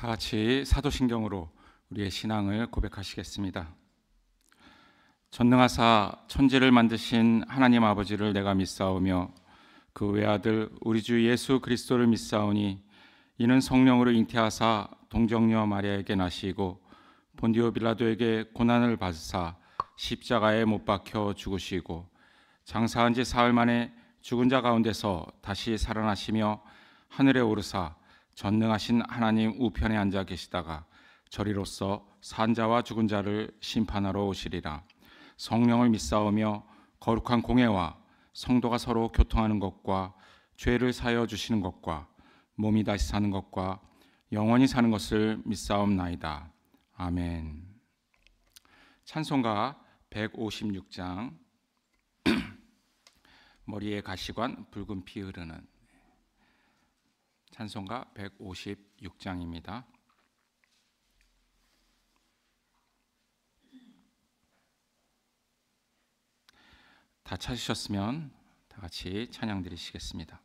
다 같이 사도신경으로 우리의 신앙을 고백하시겠습니다. 전능하사 천지를 만드신 하나님 아버지를 내가 믿사오며 그 외아들 우리 주 예수 그리스도를 믿사오니 이는 성령으로 잉태하사 동정녀 마리아에게 나시고 본디오 빌라도에게 고난을 받으사 십자가에 못 박혀 죽으시고 장사한 지 사흘 만에 죽은 자 가운데서 다시 살아나시며 하늘에 오르사 전능하신 하나님 우편에 앉아 계시다가 저리로서 산 자와 죽은 자를 심판하러 오시리라. 성령을 믿사오며 거룩한 공회와 성도가 서로 교통하는 것과 죄를 사하여 주시는 것과 몸이 다시 사는 것과 영원히 사는 것을 믿사옵나이다. 아멘. 찬송가 156장 머리에 가시관 붉은 피 흐르는 찬송가 156장입니다. 다 찾으셨으면 다 같이 찬양 드리시겠습니다.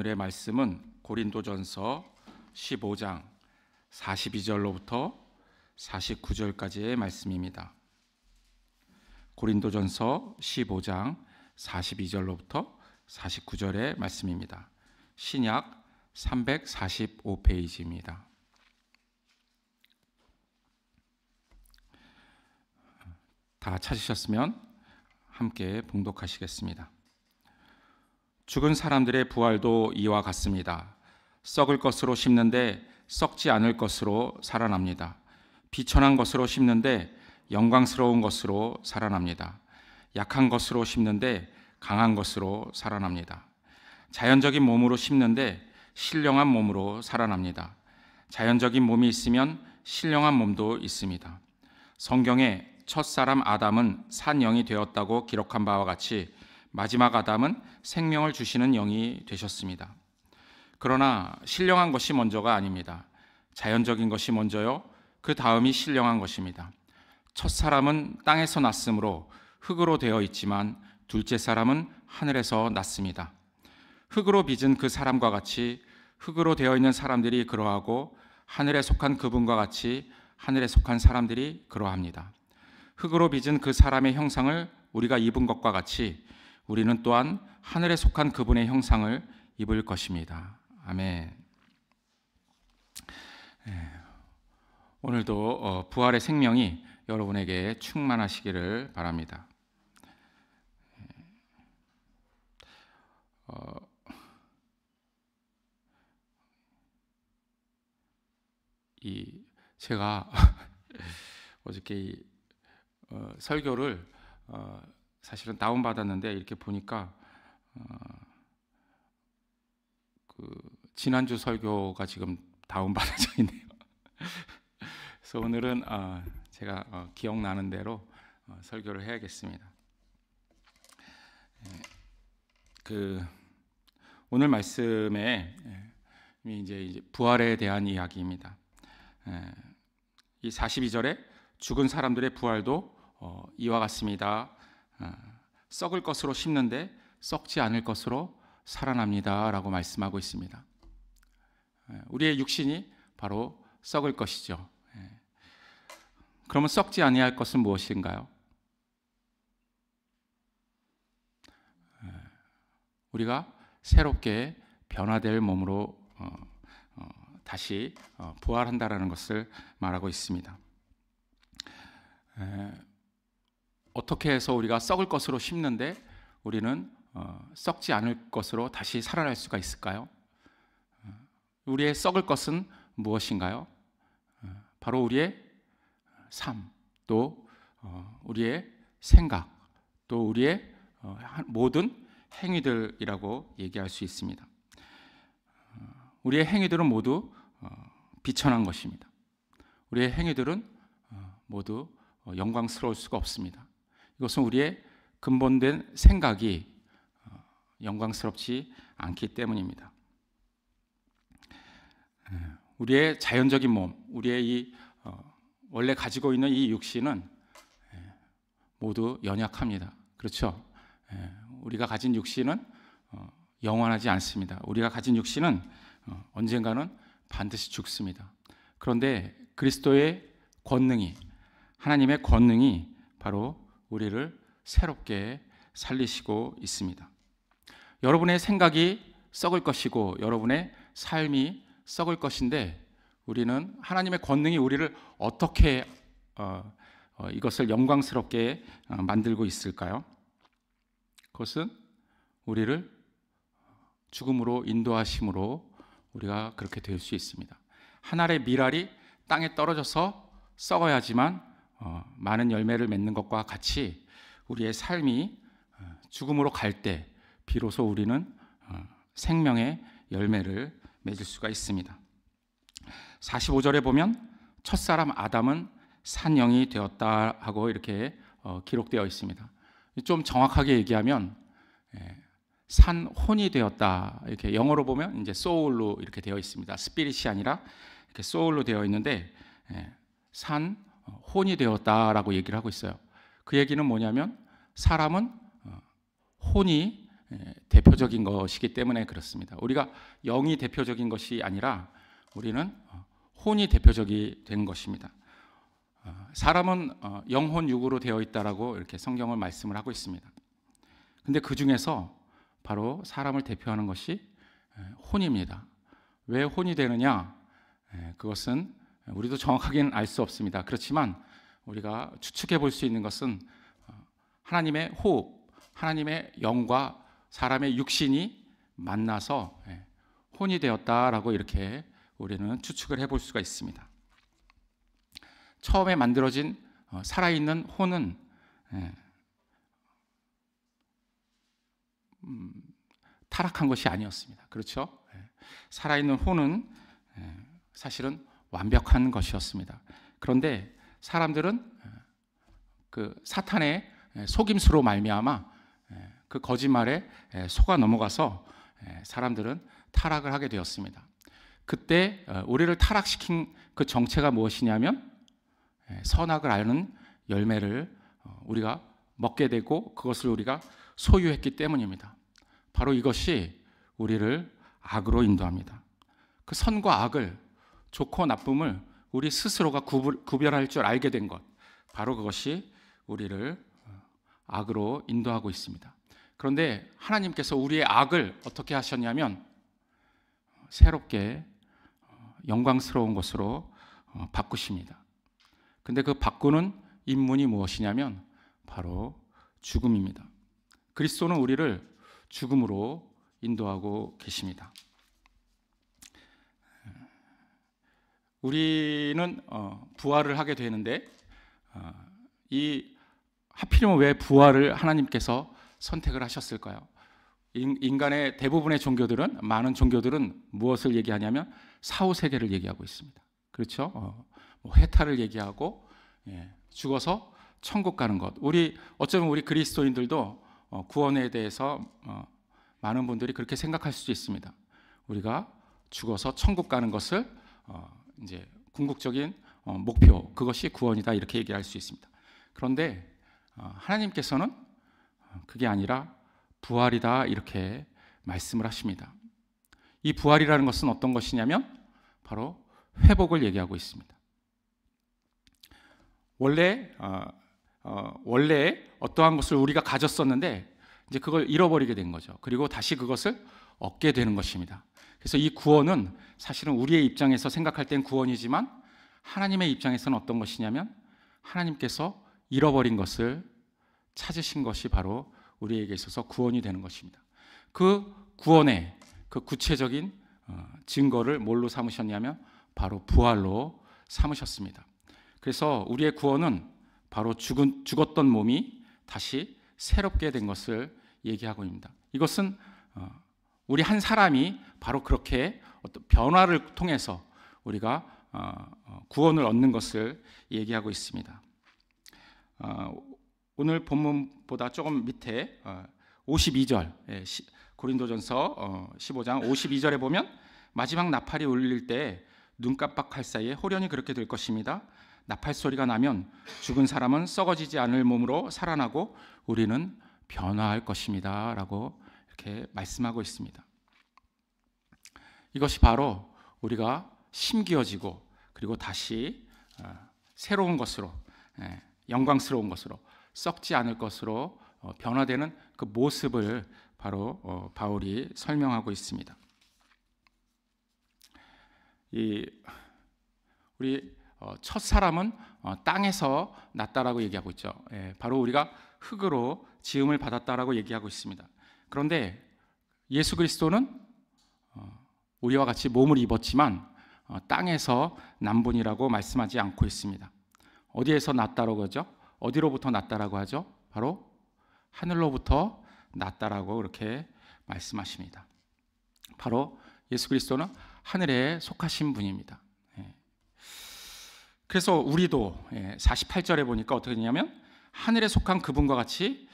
오늘의 말씀은 고린도전서 15장 42절로부터 49절까지의 말씀입니다. 고린도전서 15장 42절로부터 49절의 말씀입니다. 신약 345페이지입니다. 다 찾으셨으면 함께 봉독하시겠습니다. 죽은 사람들의 부활도 이와 같습니다. 썩을 것으로 심는데 썩지 않을 것으로 살아납니다. 비천한 것으로 심는데 영광스러운 것으로 살아납니다. 약한 것으로 심는데 강한 것으로 살아납니다. 자연적인 몸으로 심는데 신령한 몸으로 살아납니다. 자연적인 몸이 있으면 신령한 몸도 있습니다. 성경에 첫사람 아담은 산 영이 되었다고 기록한 바와 같이 마지막 아담은 생명을 주시는 영이 되셨습니다. 그러나 신령한 것이 먼저가 아닙니다. 자연적인 것이 먼저요, 그 다음이 신령한 것입니다. 첫 사람은 땅에서 났으므로 흙으로 되어 있지만 둘째 사람은 하늘에서 났습니다. 흙으로 빚은 그 사람과 같이 흙으로 되어 있는 사람들이 그러하고 하늘에 속한 그분과 같이 하늘에 속한 사람들이 그러합니다. 흙으로 빚은 그 사람의 형상을 우리가 입은 것과 같이 우리는 또한 하늘에 속한 그분의 형상을 입을 것입니다. 아멘. 오늘도 부활의 생명이 여러분에게 충만하시기를 바랍니다. 제가 어저께 설교를 사실은 다운받았는데 이렇게 보니까 지난주 설교가 지금 다운받아져 있네요. 그래서 오늘은 제가 기억나는 대로 설교를 해야겠습니다. 오늘 말씀에 이제 부활에 대한 이야기입니다. 이 42절에 죽은 사람들의 부활도 이와 같습니다. 썩을 것으로 심는데 썩지 않을 것으로 살아납니다 라고 말씀하고 있습니다. 우리의 육신이 바로 썩을 것이죠. 그러면 썩지 아니할 것은 무엇인가요? 우리가 새롭게 변화될 몸으로 다시 부활한다라는 것을 말하고 있습니다. 어떻게 해서 우리가 썩을 것으로 심는데 우리는 썩지 않을 것으로 다시 살아날 수가 있을까요? 우리의 썩을 것은 무엇인가요? 바로 우리의 삶, 또 우리의 생각, 또 우리의 모든 행위들이라고 얘기할 수 있습니다. 우리의 행위들은 모두 비천한 것입니다. 우리의 행위들은 모두 영광스러울 수가 없습니다. 이것은 우리의 근본된 생각이 영광스럽지 않기 때문입니다. 우리의 자연적인 몸, 우리의 이 원래 가지고 있는 이 육신은 모두 연약합니다. 그렇죠? 우리가 가진 육신은 영원하지 않습니다. 우리가 가진 육신은 언젠가는 반드시 죽습니다. 그런데 그리스도의 권능이, 하나님의 권능이 바로 우리를 새롭게 살리시고 있습니다. 여러분의 생각이 썩을 것이고 여러분의 삶이 썩을 것인데 우리는 하나님의 권능이 우리를 어떻게 이것을 영광스럽게 만들고 있을까요? 그것은 우리를 죽음으로 인도하심으로 우리가 그렇게 될 수 있습니다. 한 알의 밀알이 땅에 떨어져서 썩어야지만 많은 열매를 맺는 것과 같이 우리의 삶이 죽음으로 갈 때 비로소 우리는 생명의 열매를 맺을 수가 있습니다. 45절에 보면 첫사람 아담은 산영이 되었다 하고 이렇게 기록되어 있습니다. 좀 정확하게 얘기하면 산혼이 되었다, 이렇게 영어로 보면 이제 soul로 이렇게 되어 있습니다. 스피릿이 아니라 이렇게 soul로 되어 있는데 산혼이 되었다라고 얘기를 하고 있어요. 그 얘기는 뭐냐면 사람은 혼이 대표적인 것이기 때문에 그렇습니다. 우리가 영이 대표적인 것이 아니라 우리는 혼이 대표적이 된 것입니다. 사람은 영혼 육으로 되어 있다라고 이렇게 성경을 말씀을 하고 있습니다. 근데 그 중에서 바로 사람을 대표하는 것이 혼입니다. 왜 혼이 되느냐? 그것은 우리도 정확하게는 알 수 없습니다. 그렇지만 우리가 추측해 볼 수 있는 것은 하나님의 호흡, 하나님의 영과 사람의 육신이 만나서 혼이 되었다라고 이렇게 우리는 추측을 해볼 수가 있습니다. 처음에 만들어진 살아있는 혼은 타락한 것이 아니었습니다. 그렇죠? 살아있는 혼은 사실은 완벽한 것이었습니다. 그런데 사람들은 그 사탄의 속임수로 말미암아 그 거짓말에 속아 넘어가서 사람들은 타락을 하게 되었습니다. 그때 우리를 타락시킨 그 정체가 무엇이냐면 선악을 아는 열매를 우리가 먹게 되고 그것을 우리가 소유했기 때문입니다. 바로 이것이 우리를 악으로 인도합니다. 그 선과 악을, 좋고 나쁨을 우리 스스로가 구별할 줄 알게 된 것, 바로 그것이 우리를 악으로 인도하고 있습니다. 그런데 하나님께서 우리의 악을 어떻게 하셨냐면 새롭게 영광스러운 것으로 바꾸십니다. 근데 그 바꾸는 인문이 무엇이냐면 바로 죽음입니다. 그리스도는 우리를 죽음으로 인도하고 계십니다. 우리는 부활을 하게 되는데 이 하필이면 왜 부활을 하나님께서 선택을 하셨을까요? 인간의 대부분의 종교들은, 많은 종교들은 무엇을 얘기하냐면 사후세계를 얘기하고 있습니다. 그렇죠? 뭐 해탈을 얘기하고, 죽어서 천국 가는 것. 어쩌면 우리 그리스도인들도 구원에 대해서 많은 분들이 그렇게 생각할 수도 있습니다. 우리가 죽어서 천국 가는 것을 이제 궁극적인 목표, 그것이 구원이다, 이렇게 얘기할 수 있습니다. 그런데 하나님께서는 그게 아니라 부활이다, 이렇게 말씀을 하십니다. 이 부활이라는 것은 어떤 것이냐면 바로 회복을 얘기하고 있습니다. 원래 어떠한 것을 우리가 가졌었는데 이제 그걸 잃어버리게 된 거죠. 그리고 다시 그것을 얻게 되는 것입니다. 그래서 이 구원은 사실은 우리의 입장에서 생각할 땐 구원이지만 하나님의 입장에서는 어떤 것이냐면 하나님께서 잃어버린 것을 찾으신 것이 바로 우리에게 있어서 구원이 되는 것입니다. 그 구원의 그 구체적인 증거를 뭘로 삼으셨냐면 바로 부활로 삼으셨습니다. 그래서 우리의 구원은 바로 죽었던 몸이 다시 새롭게 된 것을 얘기하고 있습니다. 이것은 우리 한 사람이 바로 그렇게 어떤 변화를 통해서 우리가 구원을 얻는 것을 얘기하고 있습니다. 오늘 본문보다 조금 밑에 52절, 고린도전서 15장 52절에 보면 마지막 나팔이 울릴 때 눈 깜빡할 사이에 호련히 그렇게 될 것입니다. 나팔 소리가 나면 죽은 사람은 썩어지지 않을 몸으로 살아나고 우리는 변화할 것입니다, 라고 이렇게 말씀하고 있습니다. 이것이 바로 우리가 심기어지고 그리고 다시 새로운 것으로, 영광스러운 것으로, 썩지 않을 것으로 변화되는 그 모습을 바로 바울이 설명하고 있습니다. 우리 첫 사람은 땅에서 났다라고 얘기하고 있죠. 바로 우리가 흙으로 지음을 받았다라고 얘기하고 있습니다. 그런데 예수 그리스도는 우리와 같이 몸을 입었지만 땅에서 난 분이라고 말씀하지 않고 있습니다. 어디에서 났다라고 하죠? 어디로부터 났다라고 하죠? 바로 하늘로부터 났다라고 그렇게 말씀하십니다. 바로 예수 그리스도는 하늘에 속하신 분입니다. 그래서 우리도 48절에 보니까 어떻게 되냐면 하늘에 속한 그분과 같이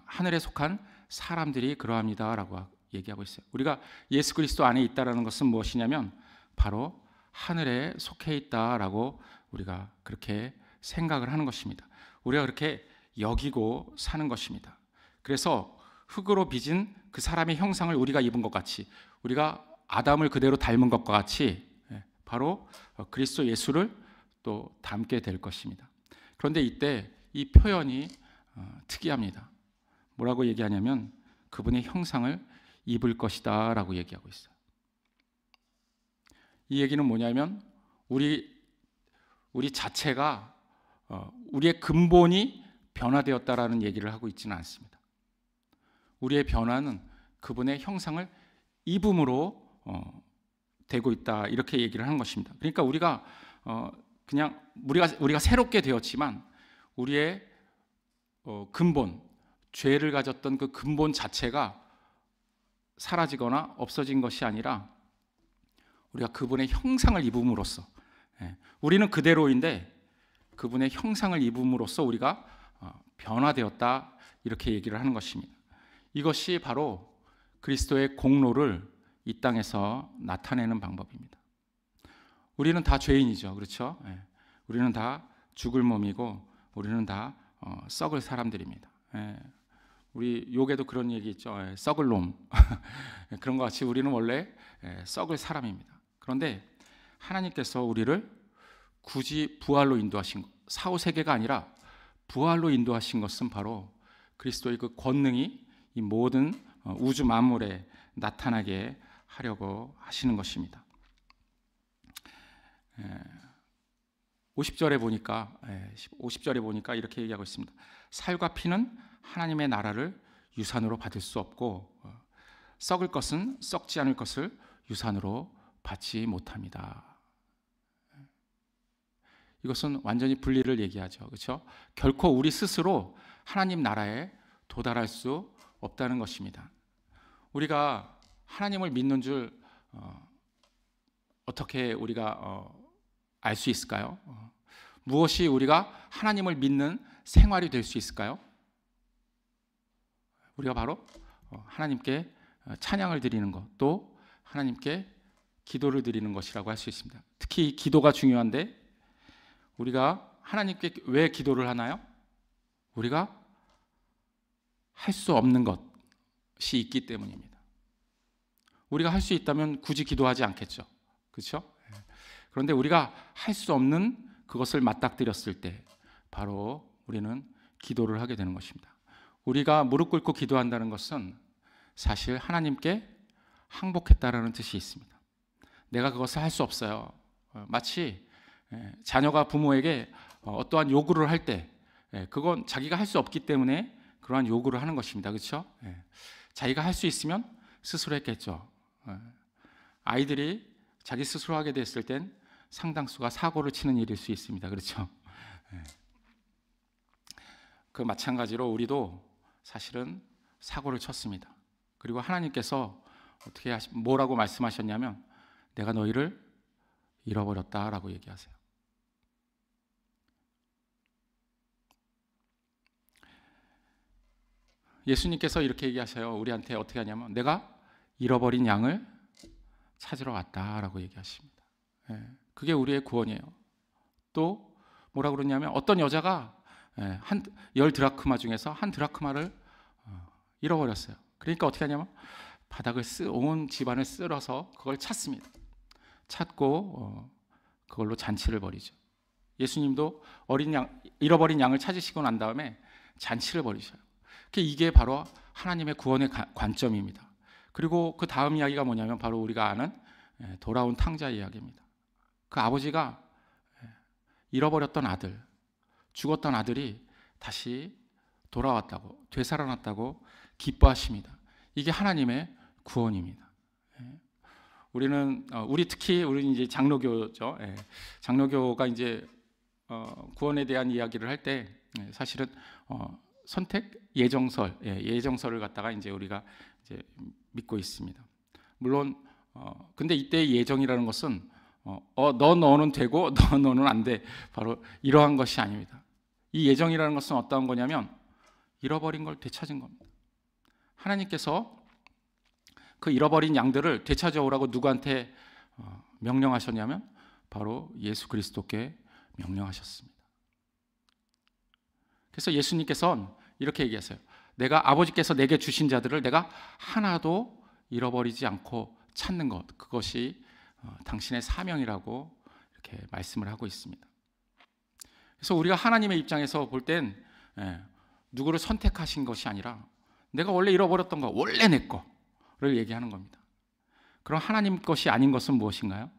하늘에 속한 사람들이 그러합니다라고 얘기하고 있어요. 우리가 예수 그리스도 안에 있다라는 것은 무엇이냐면 바로 하늘에 속해 있다라고 우리가 그렇게 생각을 하는 것입니다. 우리가 그렇게 여기고 사는 것입니다. 그래서 흙으로 빚은 그 사람의 형상을 우리가 입은 것 같이, 우리가 아담을 그대로 닮은 것과 같이 바로 그리스도 예수를 또 닮게 될 것입니다. 그런데 이때 이 표현이 특이합니다. 뭐라고 얘기하냐면 그분의 형상을 입을 것이다 라고 얘기하고 있어요. 이 얘기는 뭐냐면 우리 자체가 우리의 근본이 변화되었다라는 얘기를 하고 있지는 않습니다. 우리의 변화는 그분의 형상을 입음으로 되고 있다, 이렇게 얘기를 하는 것입니다. 그러니까 우리가 그냥 우리가 새롭게 되었지만 우리의 근본, 죄를 가졌던 그 근본 자체가 사라지거나 없어진 것이 아니라 우리가 그분의 형상을 입음으로써, 우리는 그대로인데 그분의 형상을 입음으로써 우리가 변화되었다, 이렇게 얘기를 하는 것입니다. 이것이 바로 그리스도의 공로를 이 땅에서 나타내는 방법입니다. 우리는 다 죄인이죠, 그렇죠? 우리는 다 죽을 몸이고 우리는 다 썩을 사람들입니다. 우리 욕에도 그런 얘기 있죠. 썩을 놈. 그런 것 같이 우리는 원래 썩을 사람입니다. 그런데 하나님께서 우리를 굳이 부활로 인도하신 것, 사후세계가 아니라 부활로 인도하신 것은 바로 그리스도의 그 권능이 이 모든 우주 만물에 나타나게 하려고 하시는 것입니다. 50절에 보니까 이렇게 얘기하고 있습니다. 살과 피는 하나님의 나라를 유산으로 받을 수 없고 썩을 것은 썩지 않을 것을 유산으로 받지 못합니다. 이것은 완전히 분리를 얘기하죠. 그렇죠? 결코 우리 스스로 하나님 나라에 도달할 수 없다는 것입니다. 우리가 하나님을 믿는 줄 어떻게 우리가 알 수 있을까요? 무엇이 우리가 하나님을 믿는 생활이 될 수 있을까요? 우리가 바로 하나님께 찬양을 드리는 것, 또 하나님께 기도를 드리는 것이라고 할 수 있습니다. 특히 기도가 중요한데, 우리가 하나님께 왜 기도를 하나요? 우리가 할 수 없는 것이 있기 때문입니다. 우리가 할 수 있다면 굳이 기도하지 않겠죠. 그렇죠? 그런데 우리가 할 수 없는 그것을 맞닥뜨렸을 때 바로 우리는 기도를 하게 되는 것입니다. 우리가 무릎 꿇고 기도한다는 것은 사실 하나님께 항복했다라는 뜻이 있습니다. 내가 그것을 할 수 없어요. 마치 자녀가 부모에게 어떠한 요구를 할 때 그건 자기가 할 수 없기 때문에 그러한 요구를 하는 것입니다. 그렇죠? 자기가 할 수 있으면 스스로 했겠죠. 아이들이 자기 스스로 하게 됐을 땐 상당수가 사고를 치는 일일 수 있습니다. 그렇죠? 그 마찬가지로 우리도 사실은 사고를 쳤습니다. 그리고 하나님께서 뭐라고 말씀하셨냐면 내가 너희를 잃어버렸다라고 얘기하세요. 예수님께서 이렇게 얘기하셔요. 우리한테 어떻게 하냐면 내가 잃어버린 양을 찾으러 왔다라고 얘기하십니다. 그게 우리의 구원이에요. 또 뭐라 그러냐면 어떤 여자가 한 10드라크마 중에서 한 드라크마를 잃어버렸어요. 그러니까 어떻게 하냐면 바닥을 온 집안을 쓸어서 그걸 찾습니다. 찾고 그걸로 잔치를 벌이죠. 예수님도 잃어버린 양을 찾으시고 난 다음에 잔치를 벌이셔요. 이게 바로 하나님의 구원의 관점입니다. 그리고 그 다음 이야기가 뭐냐면 바로 우리가 아는 돌아온 탕자 이야기입니다. 그 아버지가 잃어버렸던 아들, 죽었던 아들이 다시 돌아왔다고, 되살아났다고 기뻐하십니다. 이게 하나님의 구원입니다. 우리 특히 우리는 이제 장로교죠. 장로교가 이제 구원에 대한 이야기를 할 때 사실은 선택 예정설, 예정설을 갖다가 이제 우리가 이제 믿고 있습니다. 물론 근데 이때의 예정이라는 것은 너는 되고 너는 안 돼. 바로 이러한 것이 아닙니다. 이 예정이라는 것은 어떠한 거냐면 잃어버린 걸 되찾은 겁니다. 하나님께서 그 잃어버린 양들을 되찾아오라고 누구한테 명령하셨냐면 바로 예수 그리스도께 명령하셨습니다. 그래서 예수님께서는 이렇게 얘기하세요. 내가 아버지께서 내게 주신 자들을 내가 하나도 잃어버리지 않고 찾는 것, 그것이 당신의 사명이라고 이렇게 말씀을 하고 있습니다. 그래서 우리가 하나님의 입장에서 볼 땐 누구를 선택하신 것이 아니라 내가 원래 잃어버렸던 거, 원래 내 거를 얘기하는 겁니다. 그럼 하나님 것이 아닌 것은 무엇인가요?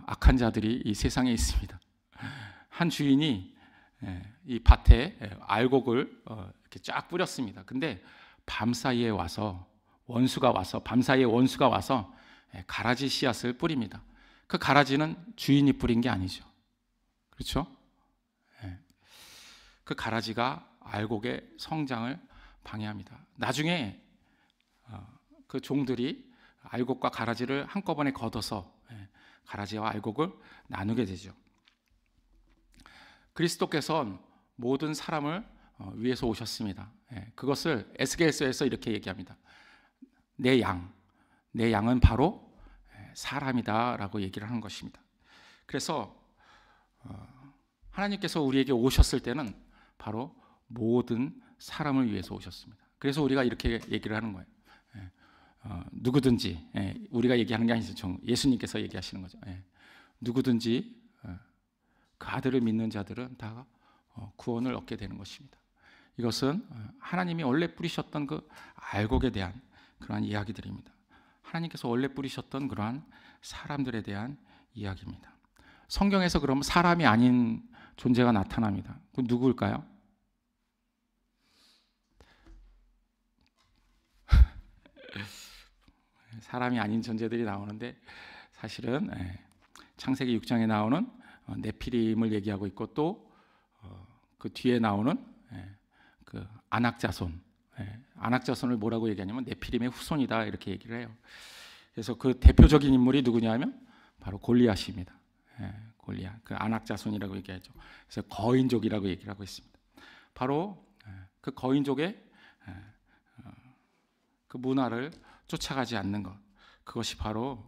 악한 자들이 이 세상에 있습니다. 한 주인이 이 밭에 알곡을 이렇게 쫙 뿌렸습니다. 근데 밤사이에 밤사이에 원수가 와서 가라지 씨앗을 뿌립니다. 그 가라지는 주인이 뿌린 게 아니죠. 그렇죠? 그 가라지가 알곡의 성장을 방해합니다. 나중에 그 종들이 알곡과 가라지를 한꺼번에 걷어서 가라지와 알곡을 나누게 되죠. 그리스도께서는 모든 사람을 위해서 오셨습니다. 그것을 에스겔서에서 이렇게 얘기합니다. 내 양은 바로 사람이다라고 얘기를 하는 것입니다. 그래서 하나님께서 우리에게 오셨을 때는 바로 모든 사람을 위해서 오셨습니다. 그래서 우리가 이렇게 얘기를 하는 거예요. 누구든지, 우리가 얘기하는 게 아니죠. 예수님께서 얘기하시는 거죠. 누구든지 그 아들을 믿는 자들은 다 구원을 얻게 되는 것입니다. 이것은 하나님이 원래 뿌리셨던 그 알곡에 대한 그러한 이야기들입니다. 하나님께서 원래 뿌리셨던 그러한 사람들에 대한 이야기입니다. 성경에서 그러면 사람이 아닌 존재가 나타납니다. 그 누구일까요? 사람이 아닌 존재들이 나오는데 사실은 창세기 6장에 나오는 네피림을 얘기하고 있고 또 그 뒤에 나오는 그 아낙자손, 아낙자손을 뭐라고 얘기하냐면 네피림의 후손이다 이렇게 얘기를 해요. 그래서 그 대표적인 인물이 누구냐면 바로 골리앗입니다. 골리앗, 그 아낙자손이라고 얘기하죠. 그래서 거인족이라고 얘기를 하고 있습니다. 바로 그 거인족의 그 문화를 쫓아가지 않는 것, 그것이 바로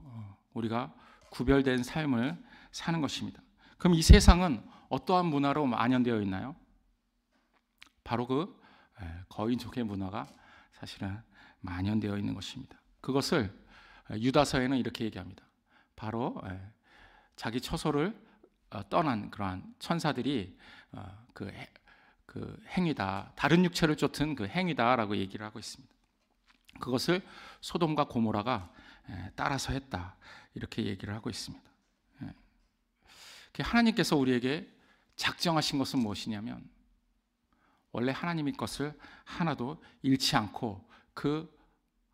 우리가 구별된 삶을 사는 것입니다. 그럼 이 세상은 어떠한 문화로 만연되어 있나요? 바로 그 거인족의 문화가 사실은 만연되어 있는 것입니다. 그것을 유다서에는 이렇게 얘기합니다. 바로 자기 처소를 떠난 그러한 천사들이 그 행위다, 다른 육체를 쫓은 그 행위다라고 얘기를 하고 있습니다. 그것을 소돔과 고모라가 따라서 했다 이렇게 얘기를 하고 있습니다. 하나님께서 우리에게 작정하신 것은 무엇이냐면 원래 하나님의 것을 하나도 잃지 않고 그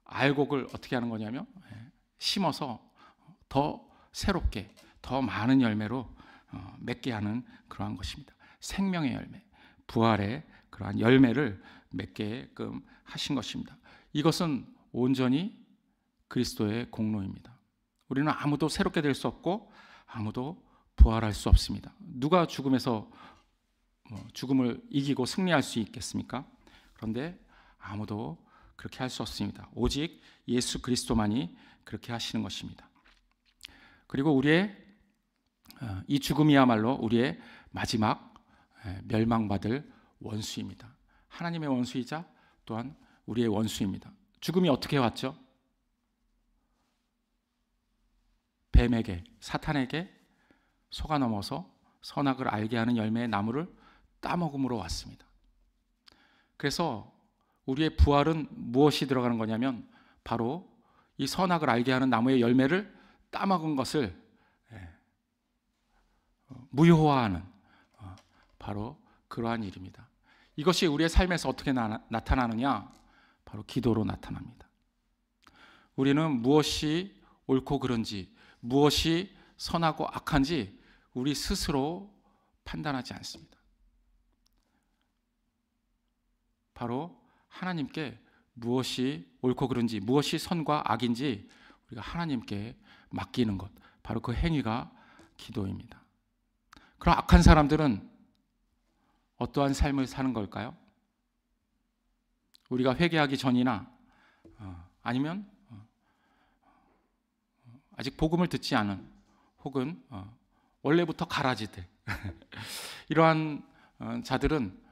알곡을 어떻게 하는 거냐면 심어서 더 새롭게 더 많은 열매로 맺게 하는 그러한 것입니다. 생명의 열매, 부활의 그러한 열매를 맺게끔 하신 것입니다. 이것은 온전히 그리스도의 공로입니다. 우리는 아무도 새롭게 될 수 없고 아무도 부활할 수 없습니다. 누가 죽음에서 죽음을 이기고 승리할 수 있겠습니까? 그런데 아무도 그렇게 할 수 없습니다. 오직 예수 그리스도만이 그렇게 하시는 것입니다. 그리고 우리의 이 죽음이야말로 우리의 마지막 멸망받을 원수입니다. 하나님의 원수이자 또한 우리의 원수입니다. 죽음이 어떻게 왔죠? 뱀에게, 사탄에게 속아 넘어서 선악을 알게 하는 열매의 나무를 따먹음으로 왔습니다. 그래서 우리의 부활은 무엇이 들어가는 거냐면 바로 이 선악을 알게 하는 나무의 열매를 따먹은 것을 무효화하는 바로 그러한 일입니다. 이것이 우리의 삶에서 어떻게 나타나느냐? 바로 기도로 나타납니다. 우리는 무엇이 옳고 그른지, 무엇이 선하고 악한지 우리 스스로 판단하지 않습니다. 바로 하나님께 무엇이 옳고 그른지, 무엇이 선과 악인지 우리가 하나님께 맡기는 것, 바로 그 행위가 기도입니다. 그럼 악한 사람들은 어떠한 삶을 사는 걸까요? 우리가 회개하기 전이나 아니면 아직 복음을 듣지 않은 혹은 원래부터 가라지들 이러한 자들은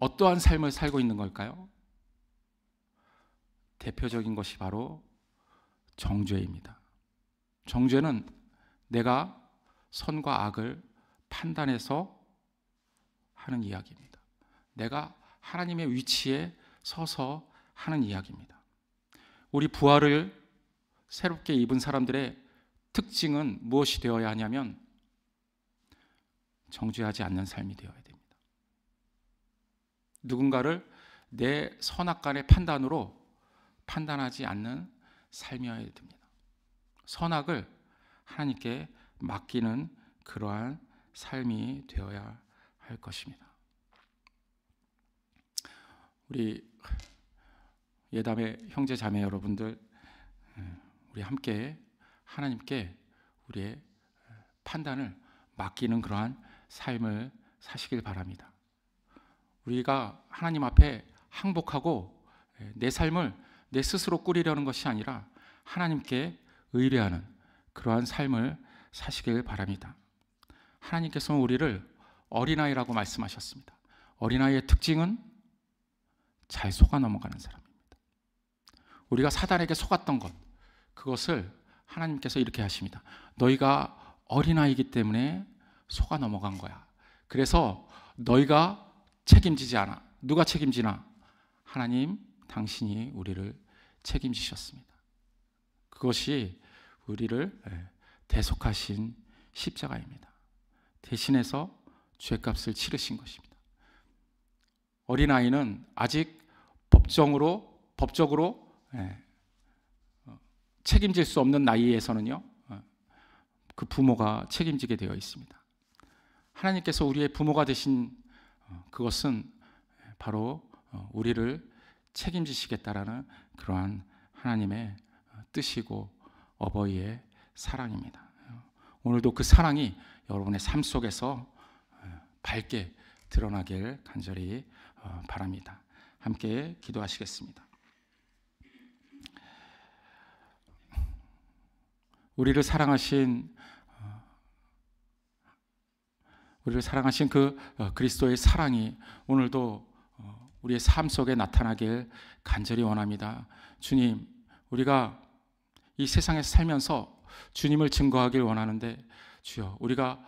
어떠한 삶을 살고 있는 걸까요? 대표적인 것이 바로 정죄입니다. 정죄는 내가 선과 악을 판단해서 하는 이야기입니다. 내가 하나님의 위치에 서서 하는 이야기입니다. 우리 부활을 새롭게 입은 사람들의 특징은 무엇이 되어야 하냐면 정죄하지 않는 삶이 되어야 됩니다. 누군가를 내 선악간의 판단으로 판단하지 않는 삶이어야 됩니다. 선악을 하나님께 맡기는 그러한 삶이 되어야 할 것입니다. 우리 예담의 형제 자매 여러분들, 우리 함께 하나님께 우리의 판단을 맡기는 그러한 삶을 사시길 바랍니다. 우리가 하나님 앞에 항복하고 내 삶을 내 스스로 꾸리려는 것이 아니라 하나님께 의뢰하는 그러한 삶을 사시길 바랍니다. 하나님께서는 우리를 어린아이라고 말씀하셨습니다. 어린아이의 특징은 잘 속아 넘어가는 사람입니다. 우리가 사단에게 속았던 것, 그것을 하나님께서 이렇게 하십니다. 너희가 어린아이이기 때문에 속아 넘어간 거야. 그래서 너희가 책임지지 않아. 누가 책임지나? 하나님, 당신이 우리를 책임지셨습니다. 그것이 우리를 대속하신 십자가입니다. 대신해서 죄값을 치르신 것입니다. 어린아이는 아직 법적으로 책임질 수 없는 나이에서는요, 그 부모가 책임지게 되어 있습니다. 하나님께서 우리의 부모가 되신 그것은 바로 우리를 책임지시겠다라는 그러한 하나님의 뜻이고 어버이의 사랑입니다. 오늘도 그 사랑이 여러분의 삶 속에서 밝게 드러나길 간절히 바랍니다. 함께 기도하시겠습니다. 우리를 사랑하신 그 그리스도의 사랑이 오늘도 우리의 삶 속에 나타나길 간절히 원합니다. 주님, 우리가 이 세상에서 살면서 주님을 증거하길 원하는데 주여, 우리가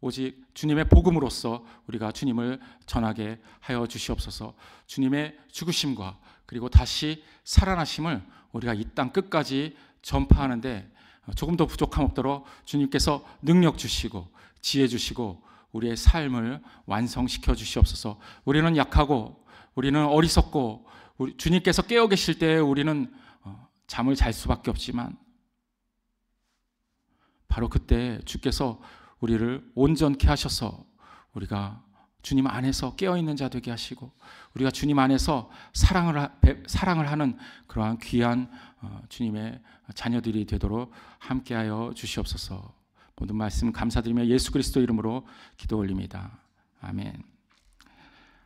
오직 주님의 복음으로써 우리가 주님을 전하게 하여 주시옵소서. 주님의 죽으심과 그리고 다시 살아나심을 우리가 이 땅 끝까지 전파하는데 조금 더 부족함 없도록 주님께서 능력 주시고 지혜 주시고 우리의 삶을 완성시켜 주시옵소서. 우리는 약하고 우리는 어리석고 주님께서 깨어 계실 때 우리는 잠을 잘 수밖에 없지만 바로 그때 주께서 우리를 온전케 하셔서 우리가 주님 안에서 깨어있는 자 되게 하시고 우리가 주님 안에서 사랑을 하는 그러한 귀한 주님의 자녀들이 되도록 함께하여 주시옵소서. 모든 말씀 감사드리며 예수 그리스도 이름으로 기도 올립니다. 아멘.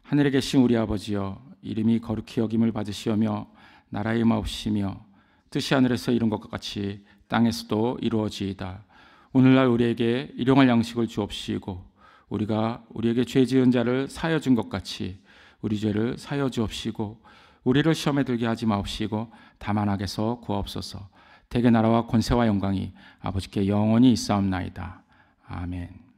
하늘에 계신 우리 아버지여, 이름이 거룩히 여김을 받으시오며 나라의 마옵시며 뜻이 하늘에서 이룬 것과 같이 땅에서도 이루어지이다. 오늘날 우리에게 일용할 양식을 주옵시고 우리가 우리에게 죄 지은 자를 사하여 준 것 같이 우리 죄를 사하여 주옵시고 우리를 시험에 들게 하지 마옵시고 다만 악에서 구하옵소서. 대개 나라와 권세와 영광이 아버지께 영원히 있사옵나이다. 아멘.